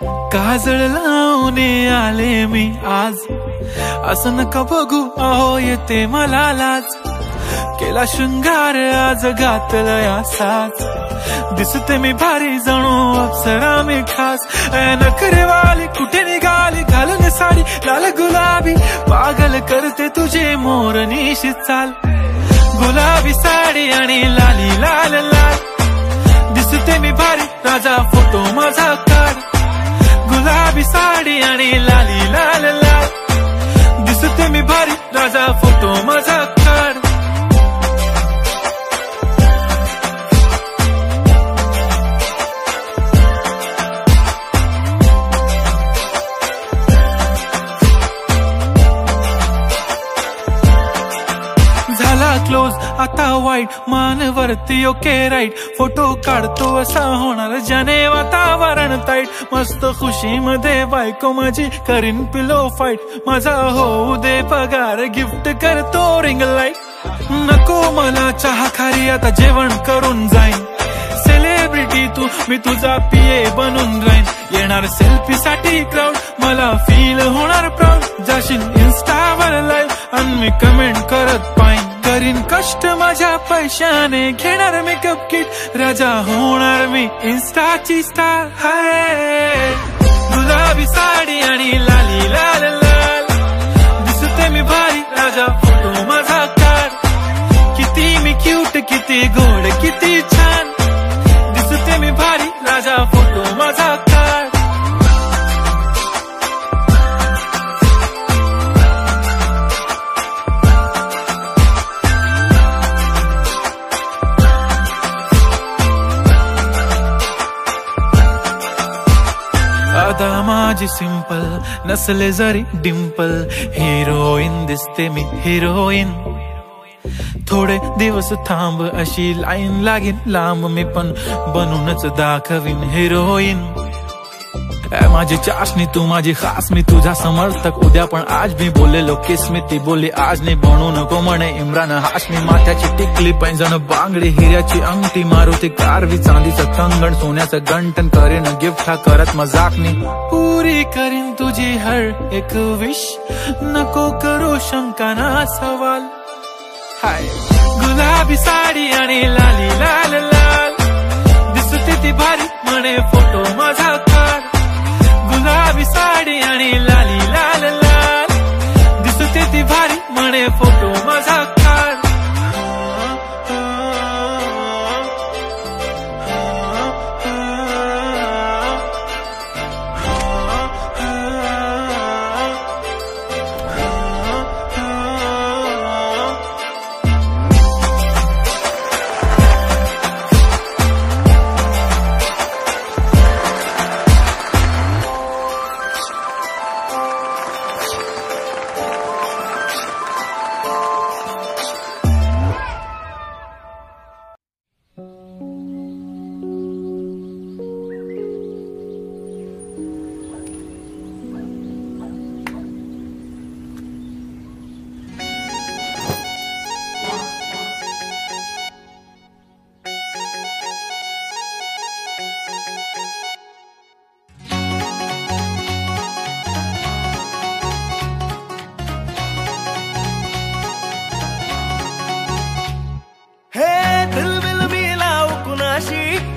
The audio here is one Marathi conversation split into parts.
काजळ लावून आले मी आज, असं नका बघू अहो येते मला लाज. केला शृंगार आज घातलया साज, दिसते मी भारी जणू अप्सरा मी खास. नखरेवाली कुठे निघाली घालून साडी लाल गुलाबी, पागल करते तुझे मोरनीशी चाल. गुलाबी साडी आणि लाली लाल लाल, दिसते मी भारी राजा फोटो माझा काढ. गुलाबी साडी आणि लाली लाल लाल, दिसते मी भारी राजा फोटो माझा काढ. झाला क्लोज आता वाईट, मान वरती ओके राईट. फोटो काढतो असा होणार ज्याने वातावरण ताईट. मस्त खुशी मध्ये बायको माझी करीन पिलो फाईट. माझा होऊ दे पगार गिफ्ट करतो रिंग लाईट. नको मला चहा खारी आता जेवण करून जाईन. सेलिब्रिटी तू मी तुझा पीए बनून राहीन. येणार सेल्फी साठी क्राऊड मला फील होणार प्राऊड. जाशील इन्स्टावर लाईव्ह आणि मी कमेंट करत पाईन. करीन कष्ट माझ्या पैशाने घेणार मेकअप किट. राजा होणार मी इन्स्टाची स्टार. हाय गुलाबी साडी आणि लाली लाल लाल, दिसते मी भारी राजा फोटो माझा काढ. किती मी क्यूट किती गोड किती छान, दिसते मी भारी राजा फोटो माझा काढ. अदा माझी सिंपल नसले जरी डिंपल, हिरोईन दिसते मी हिरोईन. थोडे दिवस थांब अशी लाईन लागेल लांब, मी पण बनूनच दाखवीन हिरोईन. माझी चाशनी तू माझी खास, मी तुझा समर्थक उद्या पण आज. मी बोललेलो किस मी ती बोलली आज नाही. बनू नको म्हणे इम्रान हाशमी. माथ्याची टिकली पैंजण बांगडी हिऱ्याची अंगठी, मारुती कारवी चांदीचं कंगण सोन्याचं गंटन. करीन गिफ्ट हा करत मजाकनी. पुरी करीन तुझी हर एक विश, नको करू शंका ना सवाल. हाय गुलाबी साडी आणि लाली लाल लाल, दिसते ती भारी म्हणे फोटो माझा काढ. गुलाबी साडी आणि लाली लाल लाल, दिसते ती भारी म्हणे फोटो माझा काढ.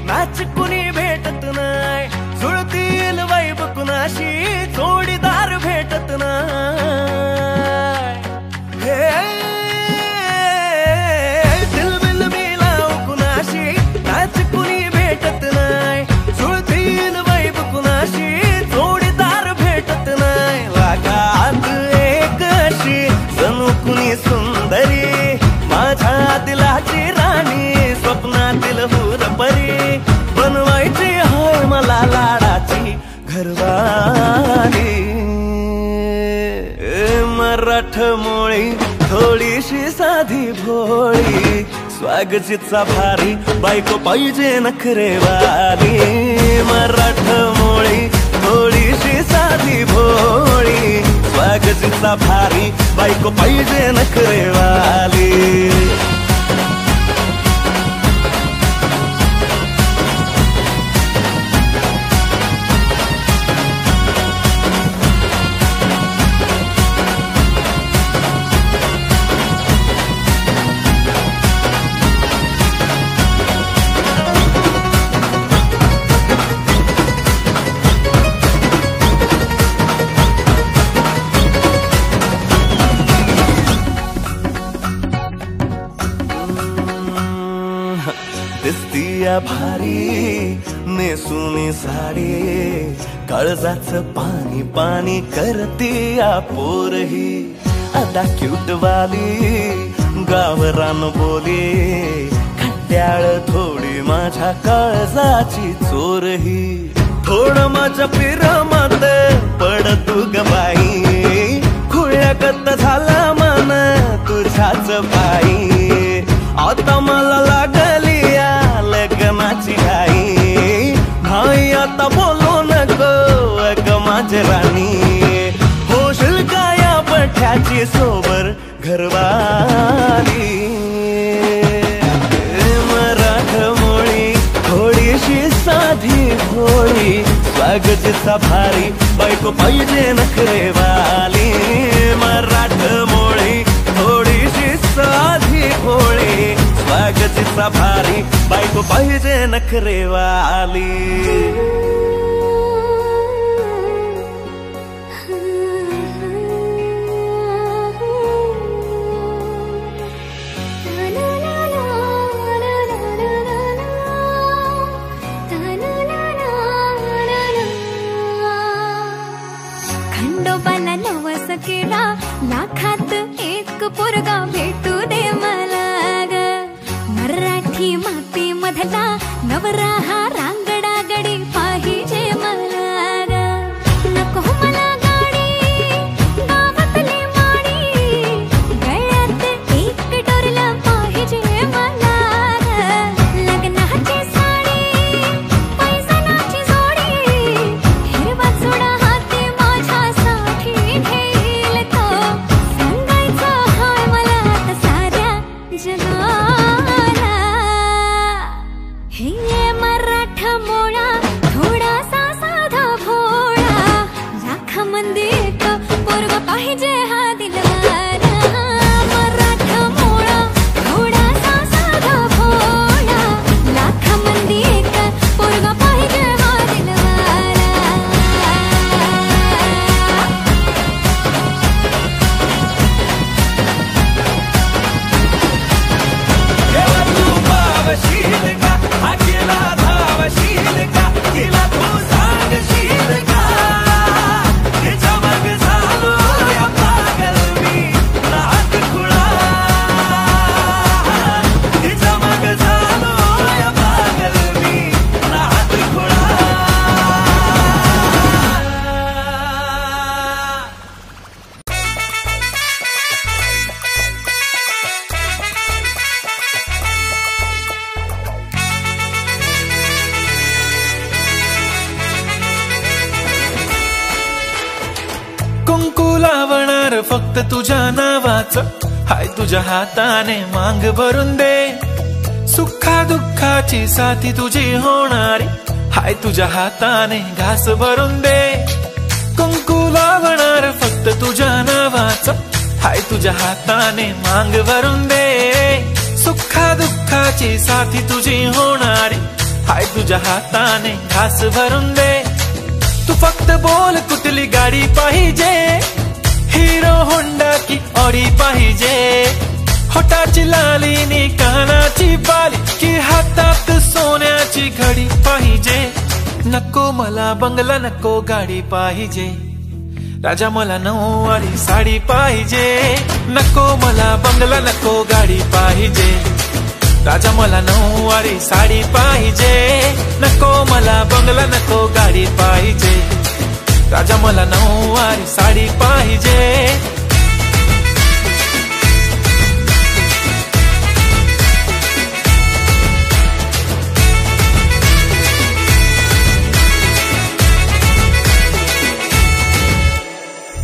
नाच कुणी भेटत नाय, जुळतील वाईब कुणाशी जोडीदार भेटत नाय. दिलबिल मिलाव कुणाशी नाच कुणी भेटत नाय, जुळतील वाईब कुणाशी जोडीदार भेटत नाय. लागात एक अशी जणू कुणी सुंदरी, माझ्या दिलाची राणी, स्वप्नातील हुरपरी, बनवायची हाय मला लाडाची घरवाली. मराठमोळी थोडीशी साधी भोळी, स्वागतीचा भारी बायको पाहिजे नखरेवाली. मराठमोळी थोडीशी साधी भोळी, स्वागतीचा भारी बायको पाहिजे नखरेवाली. नेसुनी साडी काळजाचं पाणी पाणी करते पोरही आता क्यूट वाली गावरान बोली खट्याळ थोडी माझ्या काळजाची चोरही थोडं माझ्या पिरमत पड तू ग बाई खुळ्यागत झाला मन तुझ्याच पायी आता मला लागली या लग्नाची घाई भाई आता बोलू नको ग माझी राणी होशील का या पठ्याची सोबर घरवाली मराठमोळी थोडीशी साधी भोळी स्वागतीचा भारी बायको पाहिजे नखरेवाली मराठमोळी थोडीशी साधी भोळी स्वागतीचा भारी बायको पाहिजे नखरेवाली खंडोबाला नवस केला लाखात एक पोरगा भेटू दे मला ग मराठी माती मधला नवरा हा रांगडा गडी पाहिजे मला ग नको मला गाडी गावातली माडी गळ्यात एक डोरला पाहिजे मला ग लग्नाची साडी पैसनाची जोडी हिरवा चुडा हाती माझ्यासाठी घेईल तो सांगायचा हाय मला आता साऱ्या जगाला हे मराठमोळा थोडासा साधा भोळा लाखामध्ये एक पोरगा पाहिजे हा दिलवाला मराठमोळा थोडासा साधा भोळा लाखामध्ये एक पोरगा पाहिजे हा दिलवाला तू पावशील का आजीला धावशील का तिला तू सांगशील का तिच्या मग झालो या पागल मी रात खुळा तिच्या मग झालो या पागल मी रात खुळा कुंकू लावणार फक्त तुझ्या नावाचं हाय तुझ्या हाताने मांग भरून दे सुखा दुःखाची साथी तुझी होणारी हाय तुझ्या हाताने घास भरून दे कुंकू लावणार फक्त तुझ्या नावाचं हाय तुझ्या हाताने मांग भरून दे सुखा दुःखाची साथी तुझी होणारी हाय तुझ्या हाताने घास भरून दे तू फक्त बोल कुठली गाडी पाहिजे हिरो होंडा की ऑडी पाहिजे होटाची लालीनी कानाची बाली की हातात सोन्याची घडी पाहिजे नको मला बंगला नको गाडी पाहिजे राजा मला नऊवारी साडी पाहिजे नको मला बंगला नको गाडी पाहिजे राजा मला नऊवारी साडी पाहिजे नको मला बंगला नको गाडी पाहिजे राजा मला नऊवारी साडी पाहिजे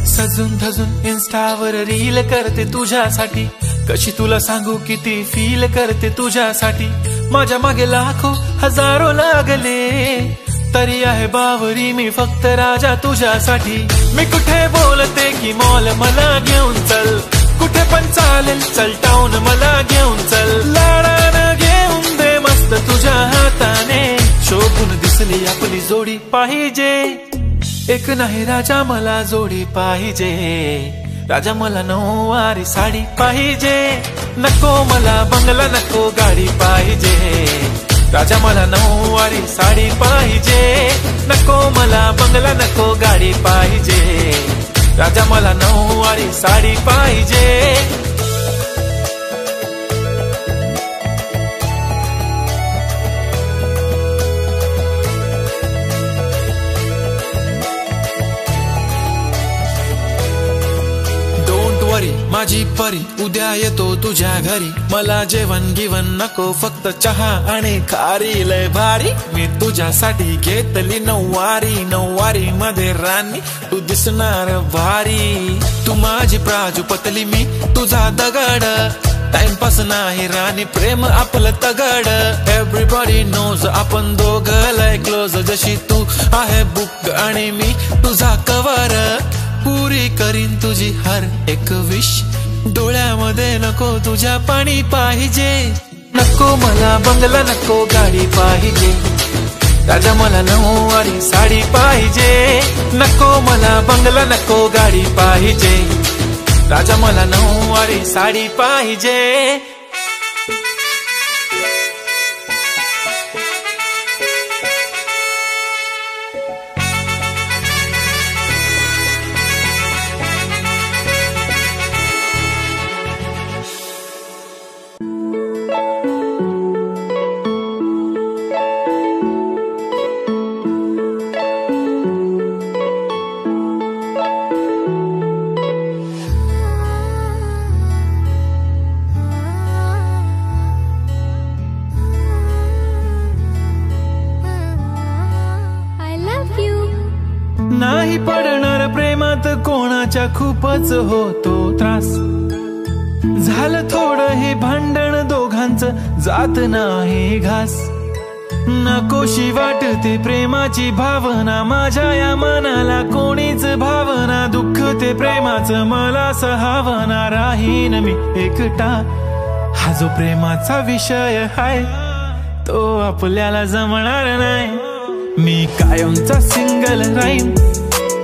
सजून धजून इन्स्टावर रील करते तुझ्यासाठी कशी तुला सांगू किती फील करते तुझ्यासाठी माझ्या मागे लाखो हजारो लागले तरी आहे बावरी मी फक्त राजा तुझ्यासाठी मी कुठे बोलते की मॉल मला घेऊन चल कुठे पण चालेल चल टाऊन मला घेऊन चल लाडानं घेऊन दे मस्त तुझ्या हाताने शोभून दिसली आपली जोडी पाहिजे एक नाही राजा मला जोडी पाहिजे राजा मला नऊवारी साडी पाहिजे नको मला बंगला नको गाडी पाहिजे राजा मला नऊवारी साडी पाहिजे, नको मला बंगला नको गाडी पाहिजे, राजा मला नऊवारी साडी पाहिजे. माझी परी उद्या येतो तुझ्या घरी, मला जेवण गिवण नको फक्त चहा आणि खारी. लय भारी मी तुझ्यासाठी घेतली नऊवारी, नऊवारी मध्ये राणी तू दिसणार भारी. तू माझी प्राजूपतली मी तुझा दगड, टाइमपास नाही राणी प्रेम आपलं तगड. एव्हरीबॉडी नोज आपण दोघं लय क्लोज, जशी तू आहे बुक आणि मी तुझा कवर. पुरी करीन तुझी हर एक विश, डोळ्यामध्ये नको तुझ्या पाणी पाहिजे, नको मला बंगला नको गाडी पाहिजे, राजा मला नऊवारी साडी पाहिजे, नको मला बंगला नको गाडी पाहिजे, राजा मला नऊवारी साडी पाहिजे. नाही पडणार प्रेमात कोणाच्या खूपच होतो त्रास, झालं थोडं हे भांडण दोघांचं जात नाही घास. नकोशी वाटते प्रेमाची भावना, माझ्या या मनाला कोणीच भावना, दुःख ते प्रेमाचं मला सहावना. राहीन मी एकटा, हा जो प्रेमाचा विषय आहे तो आपल्याला जमणार नाही. मी कायमचा सिंगल राहीन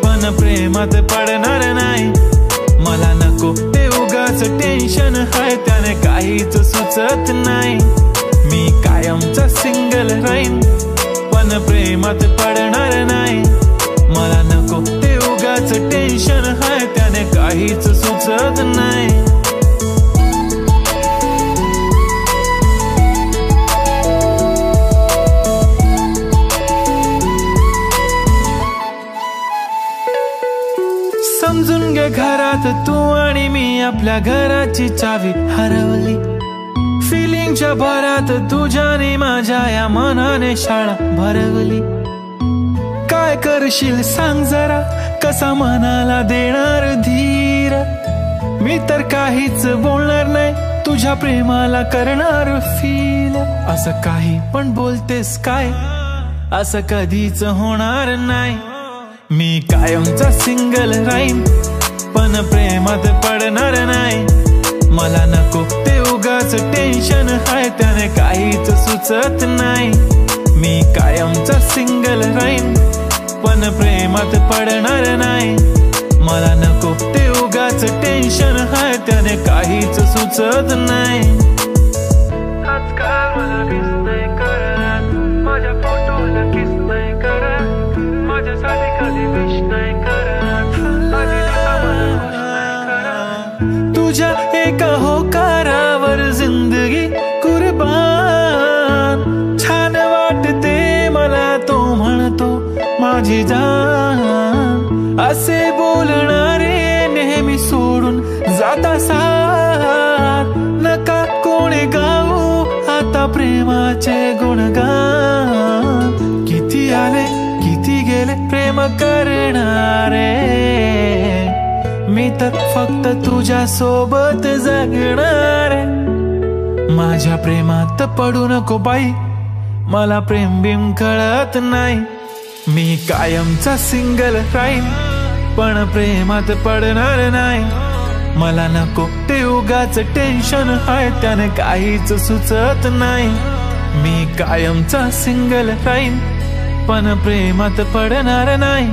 पण प्रेमात पडणार नाही. मला नको ते उगाच टेन्शन आहे, त्याने काहीच सुचत नाही. मी कायमचा सिंगल राहीन पण प्रेमात पडणार नाही. मला नको ते उगाच टेन्शन आहे, त्याने काहीच सुचत नाही. समजून घे घरात तू आणि मी आपल्या घराची चावी हरवली. फिलिंगच्या भरात तुझ्याने माझ्या या मनाने शाळा भरवली. काय करशील सांग जरा, कसा मनाला देणार धीर. मी तर काहीच बोलणार नाही, तुझ्या प्रेमाला करणार फील. असं काही पण बोलतेस काय, असं कधीच होणार नाही. मी कायमचा सिंगल राहीन पण प्रेमात पडणार नाही. मला नको ते उगाच टेन्शन आहे, त्याने काहीच सुचत नाही. मी कायमचा सिंगल राहीन पण प्रेमात पडणार नाही. मला नको ते उगाच टेन्शन आहे, त्याने काहीच सुचत नाही. आजकाल मला किस नाही करत, माझ्या फोटोला किस नाही करत, माझ्यासाठी कधी विश नाही करत, तुझ्या एका होकारावर जिंदगी कुर्बान. छान वाटते मला तो म्हणतो माझी जान. असे बोलणारे नेहमी सोडून जाता साथ. नका कोणी गाऊ आता प्रेमाचे गुणगान. किती आले किती गेले प्रेम करणारे, मी तर फक्त तुझ्या सोबत जगणारे. माझ्या प्रेमात पडू नको बाई, मला प्रेम बिम कळत नाही. मी कायमचा सिंगल राहीन पण प्रेमात पडणार नाही. मला नको ते उगाच टेन्शन आहे, त्याने काहीच सुचत नाही. मी कायमचा सिंगल राहीन पण प्रेमात पडणार नाही.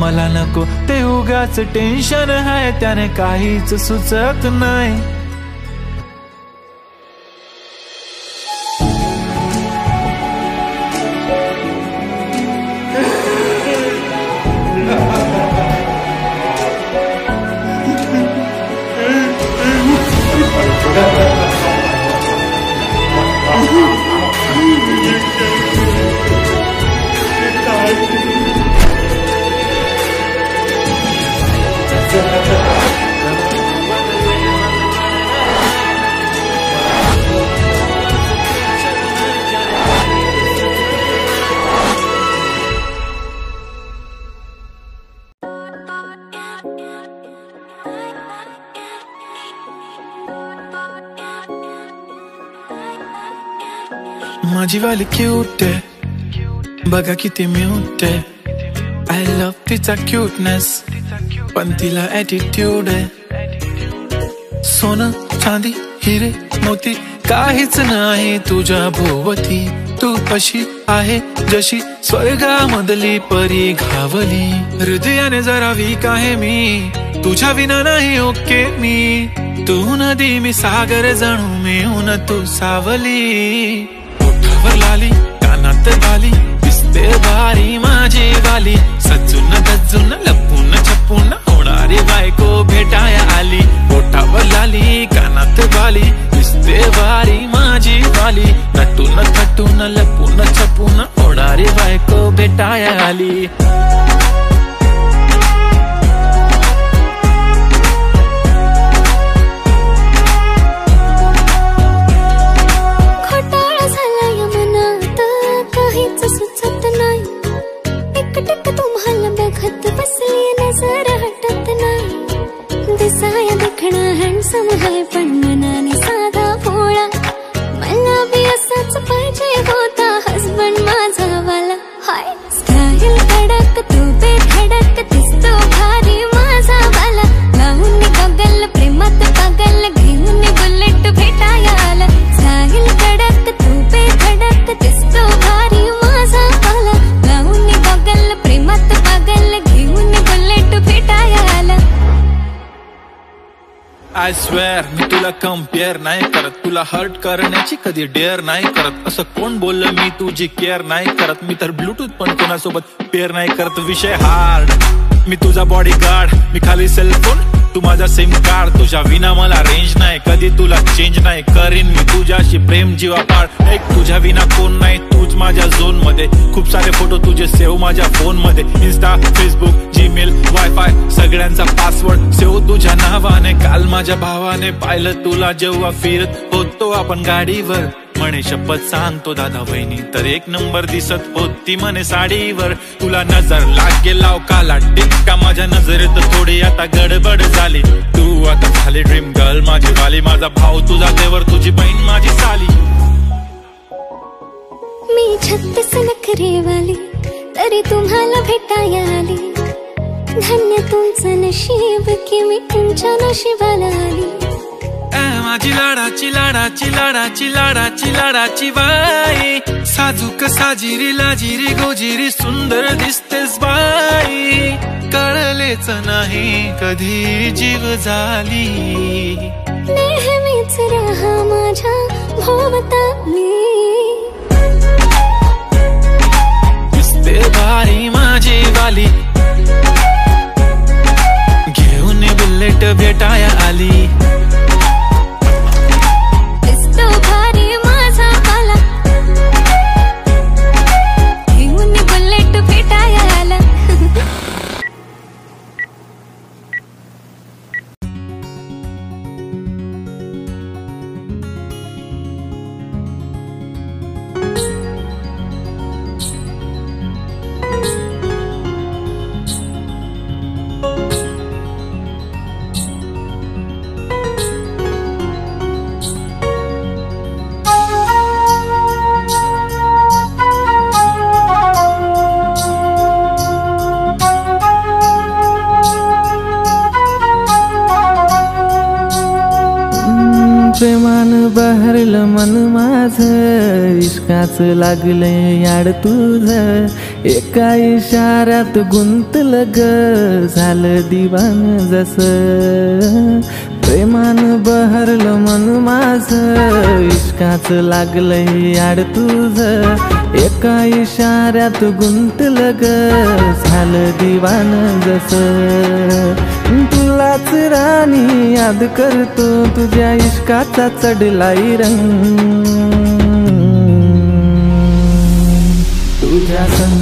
मला नको ते उगाच टेन्शन आहे, त्याने काहीच सुचत नाही. माझी वाली क्यूट आहे, बघा किती म्यूट आहे. आय लव्ह तिचा क्यूटनेस, पण तिला ॲटिट्यूड आहे. सोनं चांदी हिरे मोती काहीच नाही तुझ्या भोवती. तू अशी आहे जशी स्वर्गामधली परी घावली. हृदयाने जरा वीक आहे मी, तुझ्या विना नाही ओके मी. तू नदी मी सागर जणू मिळून तू सावली. ओठावर लाली कानात बाली दिसते भारी माझी वाली. सजून गजून लपून छपून होणारी बायको भेटाया आली. ओठावर लाली कानात बाली दिसते भारी माझी वाली. नटून थटून लपून छपून होणारी बायको भेटाया आली. तुम्हाला बघत बसली नजर हटत नाही. दिसाया देखणा हँडसम है पण मनाने साधा भोळा. मला बी असाच पाहिजे होता हसबंड माझा वाला. हाय स्टाईल कडक तू बेधडक दिसतो भारी माझा वाला. लावून गॉगल प्रेमात पागल घेऊन बुलेट भेटाया आला. स्टाईल कडक तू बेधडक दिसतो भारी माझा वाला. लावून गॉगल प्रेमात पागल घेऊन बुलेट भेटाया आला. आय स्वेअर मी तुला कम्पेअर नाही करत. तुला हर्ट करण्याची कधी डेअर नाही करत. असं कोण बोललं मी तुझी केअर नाही करत. मी तर ब्लूटूथ पण कोणासोबत पेअर नाही करत. विषय हार्ड मी तुझा बॉडी गार्ड. मी खाली सेलफोन तू माझा सिम कार्ड. तुझ्या विना मला रेंज नाही कधी तुला चेंज नाही करीन मी तुझ्याशी प्रेम जीवा पाड. एक तुझ्या विना कोण नाही तूच माझ्या झोन मध्ये. खूप सारे फोटो तुझे सेव्ह माझ्या फोन मध्ये. इन्स्टा फेसबुक जीमेल वायफाय सगळ्यांचा पासवर्ड सेव्ह तुझ्या नावाने. काल माझ्या भावाने पाहिलं तुला जेव्हा फिरत होतो आपण गाडीवर. म्हणे शपथ सांगतो दादा वहिनी तर एक नंबर दिसत होती म्हणे साडीवर. तुला नजर लागेल लाव काला टिक्का माझ्या नजरेत थोडी आता गडबड झाली. तू आता झाली ड्रीम गर्ल माझी वाली. माझा भाऊ तुझा देवर तुझी बहीण माझी साली. मी 36 नखरेवाली तरी तुम्हाला भेटाया आली. धन्य तुमचं नशीब की मी तुमच्या नशिबाला आली. माझी लाडाची लाडाची लाडाची लाडाची लाडाची बाई. साजूक साजिरी लाजिरी गोजिरी सुंदर दिसतेस बाई. कळलेच नाही कधी जीव झाली. नेहमीच राहा माझ्या भोवताली. दिसते भारी माझी वाली. घेऊन बुलेट भेटाया आली. भारी माझा वाला. घेऊन बुलेट भेटाया आला. प्रेमान बहरलं मन माझं. इश्काच लागले याड तुझं. एका इशाऱ्यात गुंतलं ग झालं दिवान जसं. प्रेमान बहरलं मन माझं. इश्काच लागलं याड तुझं. एका इशाऱ्यात गुंतलं ग झालं दिवान जसं. तुलाच राणी याद करतो तुझ्या इश्काचा चढलाय रंग. तुझ्या संग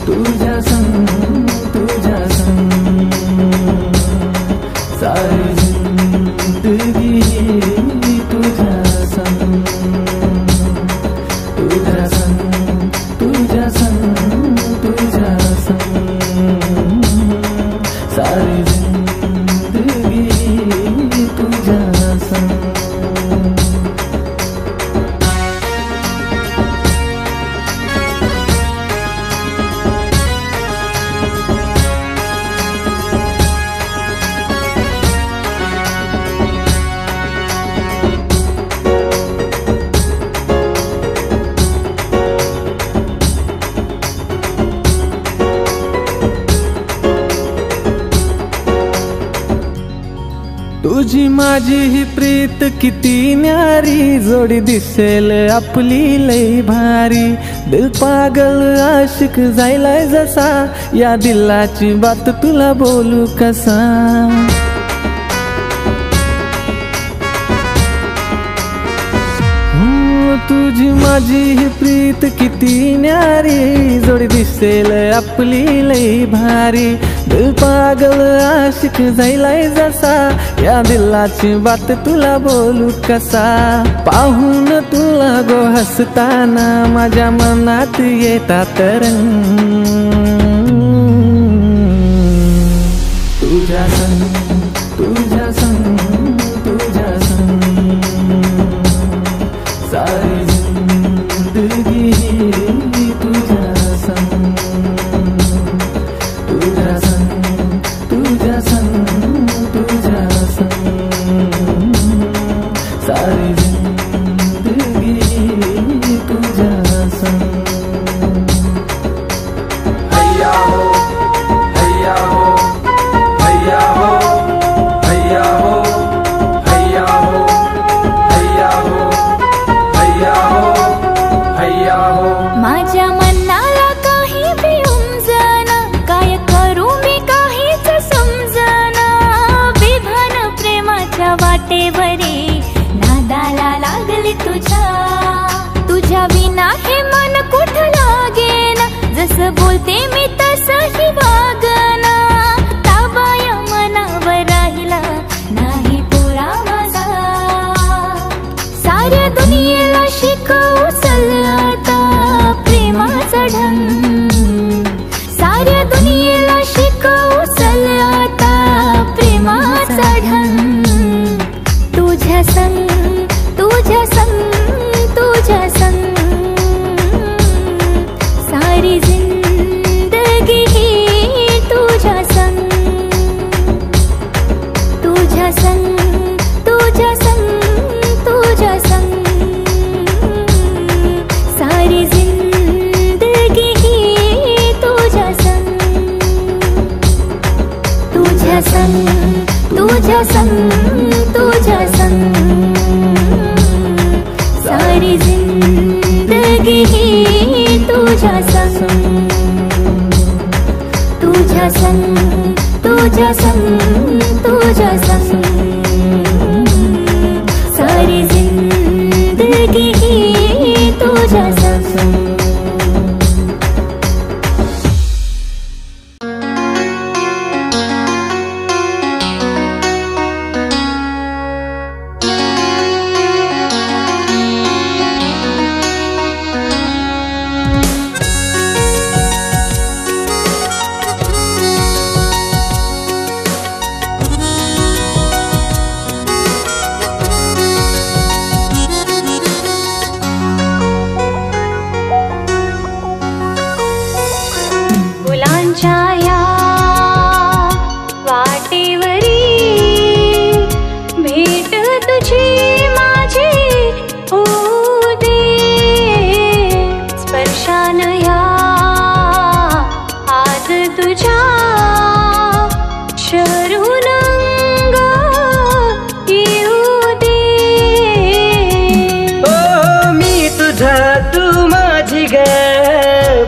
तुझ्या संग तुझ्या संग सारी जिंदगी तुझ्या संग. तुझ्या संग तुझ्या संग तुझ्या संग सारी जिंदगी तुझ्या संग. तुझी माझी ही प्रीत किती न्यारी, जोडी दिसेल आपली लई भारी. दिल पागल आशिक जायलाय जसा, या दिलाची बात तुला बोलू कसा. तुझी माझी ही प्रीत किती न्यारी, जोडी दिसेल आपली लई भारी. दिल पागल आशिक जायलाय जसा, या दिलाची बात तुला बोलू कसा. पाहून तुला गो हसताना माझ्या मनात येतात रंग. तुझ्या संग तुझ्या संग तुझ्या संग सारी जिंदगी तुझ्या संग. तुझ्या संग तुझ्या संग तुझ्या संग सारी जिंदगी तुझ्या संग. हैया हो हैया हो हैया हो हैया हो हैया हो हैया हो हैया हो हैया हो. माझ्या मनाला काही बी उमजना, काय करू मी काहीच समजना. विभान प्रेमाच्या वाटेवरी नादाला लागली तुझ्या. तुझ्या विना हे मन कुठं लागेना, जसं बोलते मी तसंही वागना. ताबाया मनावर राहिला नाही पोरा माझा, साऱ्या दुनियेला शिकवू चल आता प्रेमाचा ढंग. साऱ्या दुनियेला शिकवू चल आता प्रेमाचा ढंग. तुझ्या संग तुझ्या संग तुझ्या संग सारी जिंदगी ही तुझ्या संग. तुझ्या संग तुझ्या संग तुझ्या संग सारी जिंदगी ही तुझ्या संग. तुझ्या संग तुझ्या संग तुझ्या संग सारी जिंदगी ही तुझ्या संग. तुझ्या संग तुझ्या संग तुझ्या संग सारी जिंदगी ही तुझ्या संग. फुलांच्या या वाटेवरी भेट तुझी माझी होऊ दे. स्पर्शान या आज तुझ्या शरून अंग येऊ दे. ओ मी तुझा तू माझी ग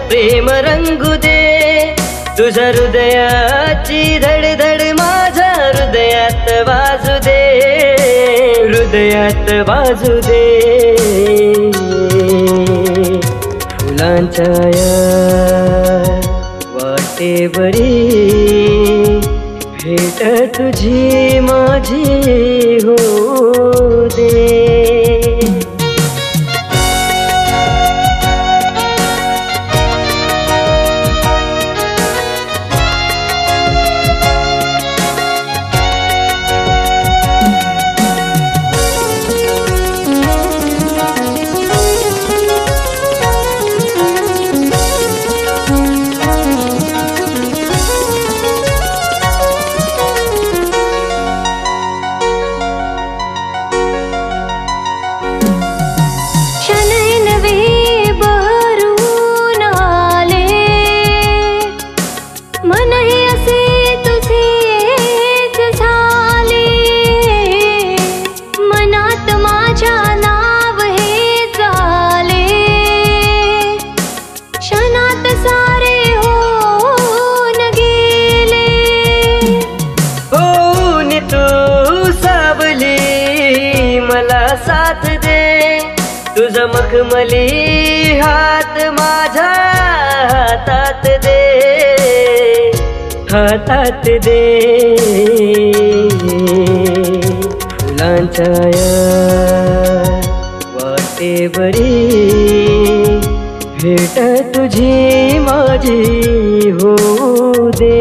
प्रेम रंगू दे. तुझ्या हृदयाची धडधड माझ्या हृदयात वाजू दे. हृदयात वाजू दे. फुलांच्या या वाटेवरी भेट तुझी माझी होऊ दे. मखमली हात माझ्या हातात दे, हातात दे. फुलांच्या या वाटेवरी भेट तुझी माझी होऊ दे.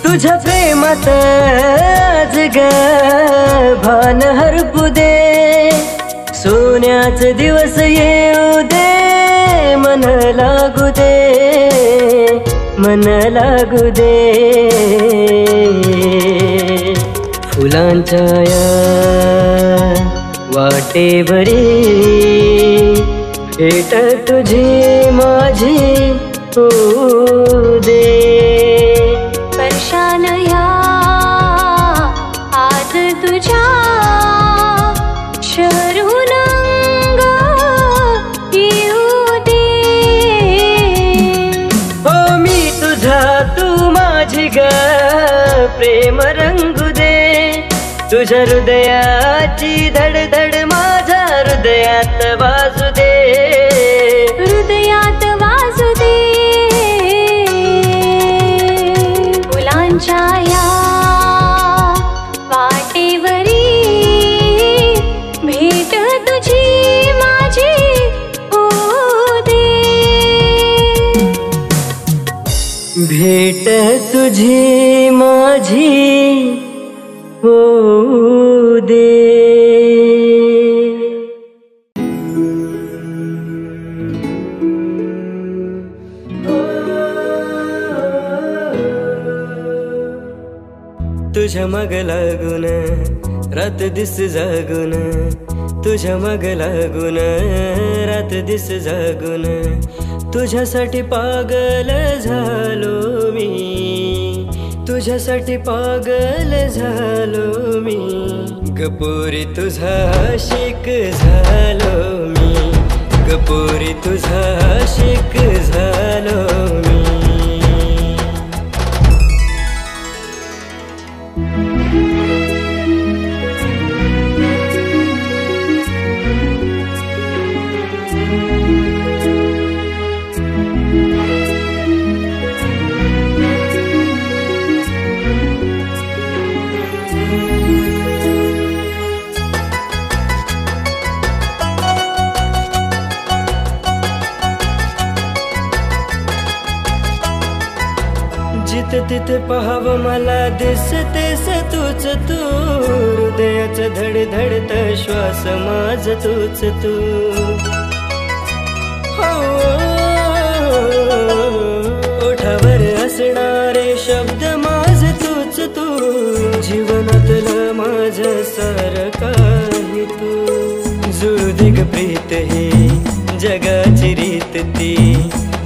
तुझ्या प्रेमात आज ग भान हरपू दे. सोन्याच दिवस येऊ दे, मन लागू दे, मन लागू दे. फुलांच्या या वाटेवरी भेट तुझी माझी होऊ दे. स्पर्शान या आज तुझ्या शरून अंग येऊ दे. हो मी तुझा तू माझी ग प्रेम रंगू दे. तुझ्या हृदयाची धडधड माझ्या हृदयात वाजू दे, हृदयात वाजू दे. फुलांच्या या वाटेवरी भेट तुझी माझी होऊ दे. भेट तुझी माझी होऊ दे. तुझ्या मग लागून रात दिस जागून, तुझ्या मग लागून रात दिस जागून. तुझ्यासाठी पागल झालो मी, तुझ्यासाठी पागल झालो मी. गपोरी तुझा आशिक झालो मी, गपोरी तुझा आशिक झालो मी. जिथे तिथे पाहावं मला दिसतेस तूच तू. हृदयाचं धडधडत श्वास माझ तूच तू. हो ओठावर असणारे शब्द माझ तूच तू. जीवनातलं माझं सारं काही तू. जुळू दे ग प्रीत ही जगाची रीत ती.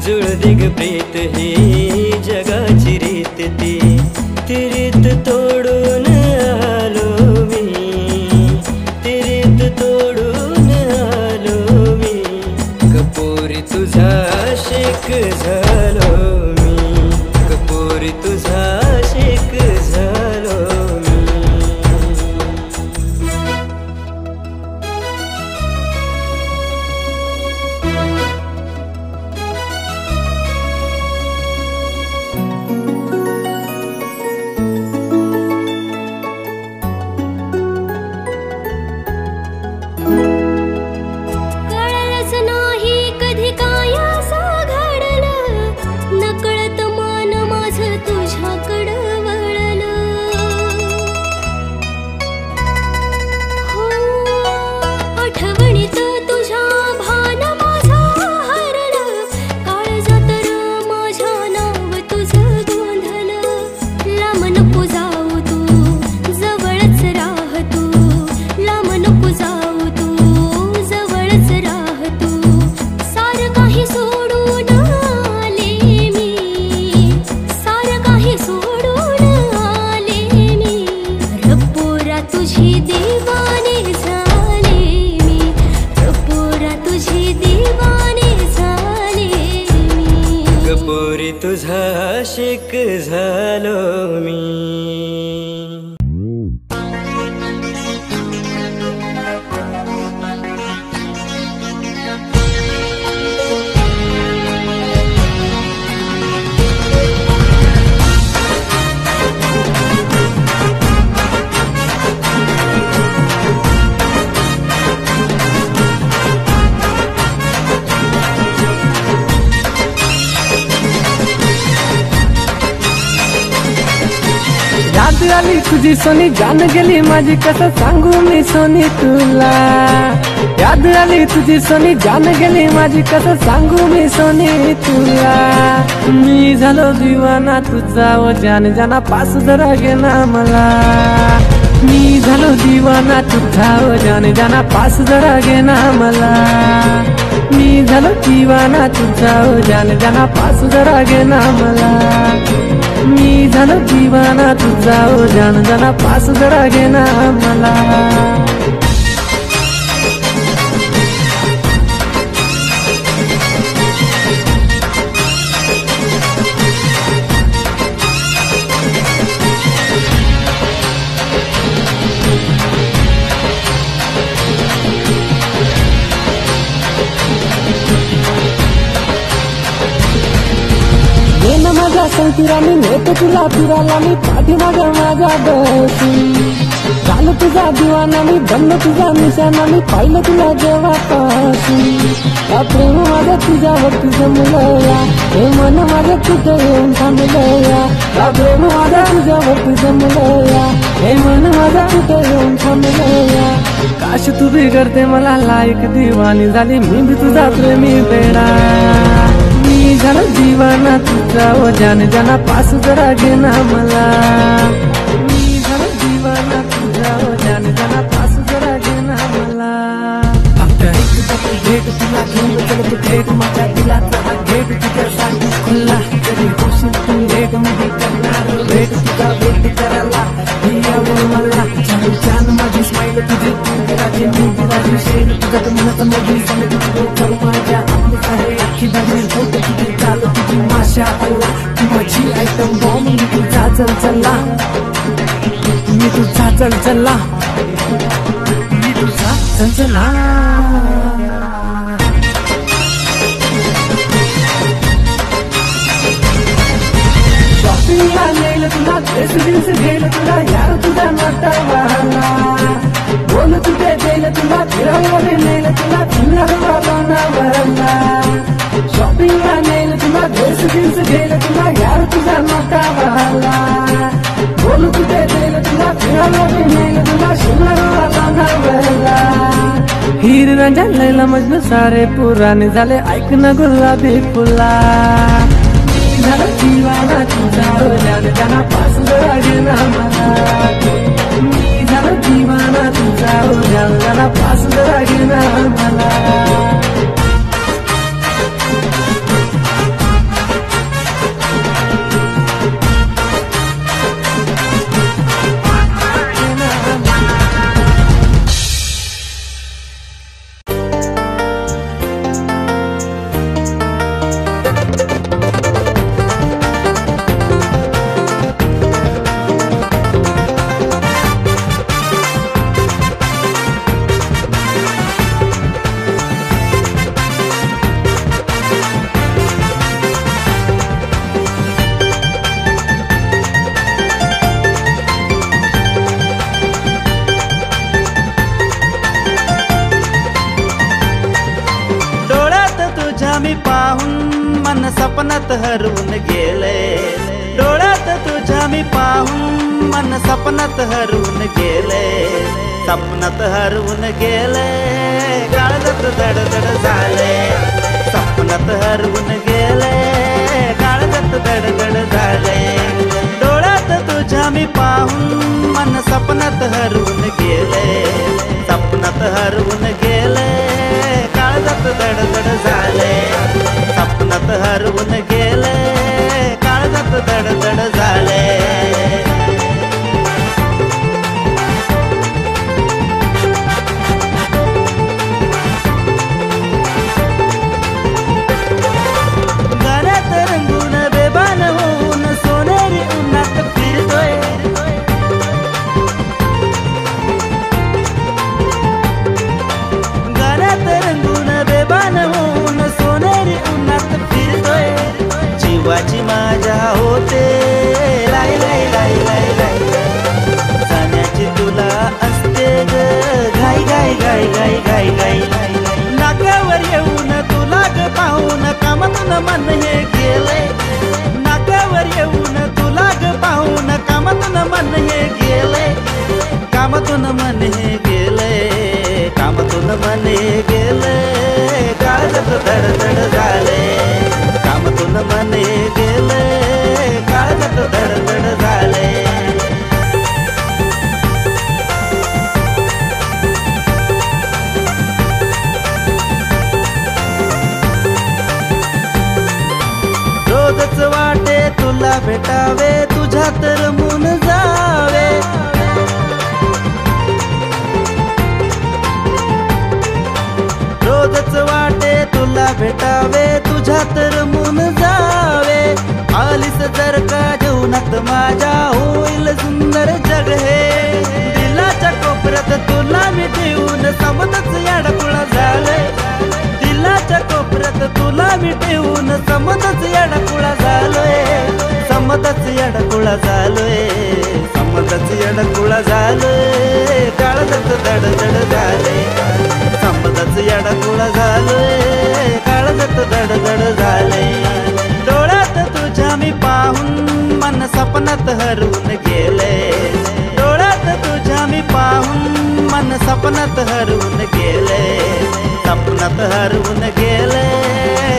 जुळू दे ग प्रीत ही जगाची रीत ती. ती रीत तोडून आलो मी, ती रीत तोडून आलो मी. गपोरी तुझा आशिक झालो मी, गपोरी तुझा आशिक झालो मी. तुझी दीवाने झाले मी, पोरा तुझी दीवाने झाले मी, पोरी तुझा आशिक झालो मी. याद आली तुझी सोनी, जान गेली माझी, कसं सांगू मी सोनी तुला. याद आली तुझी सोनी, जान गेली माझी, कसं सांगू मी सोनी तुला. मी झालो दिवाना तुझा व जान जाना, पास जरा घे ना मला. मी झालो दिवाना तुझा व जान जाना, पास जरा घे ना मला. मी झालो दिवाना तुझा व जान जाना, पास जरा घे ना मला. मी झालो दिवाना तुझा ओ जान जाना, पास जरा घे ना मला. माझ्या संतीरा मी नेतो तुला फिरायला, मी पाठीमागं माझ्या बसून. झालं तुझा दिवाना मी, बनलो तुझा निशाणा मी, पाहिलं तुला जेव्हापासून. हा प्रेम माझं तुझ्यावरती जमलं या, हे मन माझं तुझं येऊन थांबलं या. हा प्रेम माझं तुझ्यावरती जमलं या, हे मन माझं तुझं येऊन थांबलं या. काश तू बिघडते मला लायक दिवाणी झाली, मी भी तुझा प्रेमी बेडा. मी झालो दिवाना तुझा व जान जाना, पास जरा घे ना मला. मी झालो दिवाना तुझा व जान जाना, पास जरा घे ना मला. भेट तुला घेऊन चलतो भेट, माझ्या दिलाचा हा गेट तुझ्यासाठी खुल्ला. कधी होशील तू भेट मध्ये करणार भेट, तुझा भेट करायला यावं मला. छान माझी स्माईल तुझी, राजे मी राजे शेर तुझा, मनाचा मोदी समज तुझं माझ्या आपलं आहे अख्खी बाजू. होत तुझी चाल तुझी माशा अल्ला, तू माझी आयटम बॉम्ब. मी तुझा चलचला, मी तुझा चलचला, मी तुझा चलचला. शॉपिंगला नेलं तुला, ड्रेस गेलं तुला, यार तुझा नटावाला. बोल तुझे गेलं तुला, फिरावं नेलं तुला, फिरावं नावाला. शॉपिंगला नेलं तुला, ड्रेस गेलं तुला, यार तुझा नटावाला. बोल तुझे गेलं तुला, फिरावं नेलं तुला, फिरावं नावाला. हीर रांझा लैला मजनू सारे पुराणे झाले, ऐक ना गुलाबी फुला. झालं दिवाना तुझा ओ जान जाना, पास जरा घे ना मला. मी झालो दिवाना तुझा ओ जान जाना, पास जरा घे ना मला. सपनात हरवून गेले, डोळ्यात तुझ्या मी पाहून मन सपनात हरवून गेले, सपनात हरवून गेले, काळजात धडधड झाले, सपनात हरवून गेले, काळजात धडधड झाले, डोळ्यात तुझ्या मी पाहून मन सपनात हरवून गेले, सपनात हरवून गेले, काळजात धडधड झाले, सपनात हरवून गेले, काळजात धडधड झाले. मन हे गेलंय, नाकावर येऊन तुला ग पाहून कामातून मन हे गेलंय, कामातून मन हे गेलंय, कामातून मन हे गेलंय, काळजात धडधड झालंय, कामातून मन हे गेलंय, काळजात धडधड झालंय. रोजच वाटे तुला भेटावे, तुझ्यात रमून जावे, रोजच वाटे तुला भेटावे, तुझ्यात रमून जावे. आलीस जर का जीवनात माझ्या होईल सुंदर जग हे, दिलाच्या कोपऱ्यात तुला मी ठेवून समजच याडकुळा झालंय, दिलाच्या कोपऱ्यात तुला मी ठेवून समजच याडकुळा झालोय, समजच याडकुळा झालोय, समजच याडकुळा झालोय, काळजात धडधड झाले, समजच याडकुळा झालोय, काळजात धडधड झाले. डोळ्यात तुझ्या मी पाहून मन सपनात हरवून गेले, डोळ्यात तुझ्या मी पाहून मन सपनात हरवून गेले, सपनात हरवून गेले,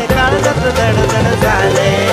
काळजात धडधड झाले.